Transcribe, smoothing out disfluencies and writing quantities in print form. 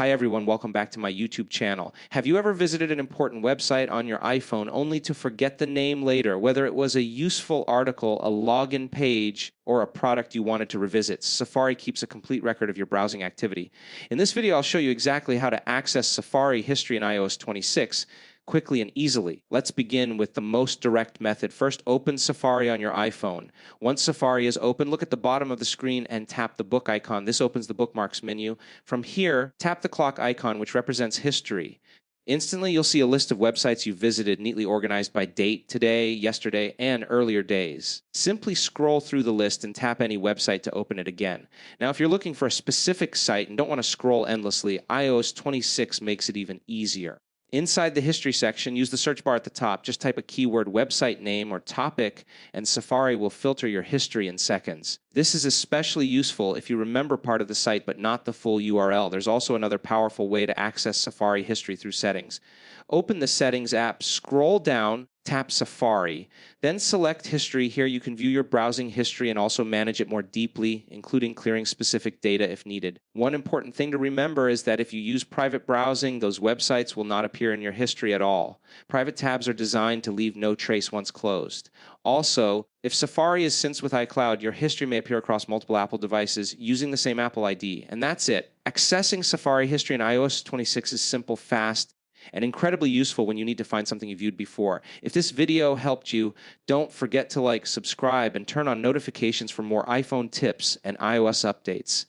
Hi everyone, welcome back to my YouTube channel. Have you ever visited an important website on your iPhone only to forget the name later, whether it was a useful article, a login page, or a product you wanted to revisit? Safari keeps a complete record of your browsing activity. In this video, I'll show you exactly how to access Safari history in iOS 26 quickly and easily. Let's begin with the most direct method. First, open Safari on your iPhone. Once Safari is open, look at the bottom of the screen and tap the book icon. This opens the bookmarks menu. From here, tap the clock icon, which represents history. Instantly, you'll see a list of websites you visited neatly organized by date, today, yesterday, and earlier days. Simply scroll through the list and tap any website to open it again. Now, if you're looking for a specific site and don't want to scroll endlessly, iOS 26 makes it even easier. Inside the history section, use the search bar at the top. Just type a keyword, website name, or topic, and Safari will filter your history in seconds. This is especially useful if you remember part of the site but not the full URL. There's also another powerful way to access Safari history through settings. Open the Settings app, scroll down, tap Safari, then select History. Here you can view your browsing history and also manage it more deeply, including clearing specific data if needed. One important thing to remember is that if you use private browsing, those websites will not appear in your history at all. Private tabs are designed to leave no trace once closed. Also, if Safari is synced with iCloud, your history may appear across multiple Apple devices using the same Apple ID. And that's it. Accessing Safari history in iOS 26 is simple, fast, and incredibly useful when you need to find something you viewed before. If this video helped you, don't forget to like, subscribe, and turn on notifications for more iPhone tips and iOS updates.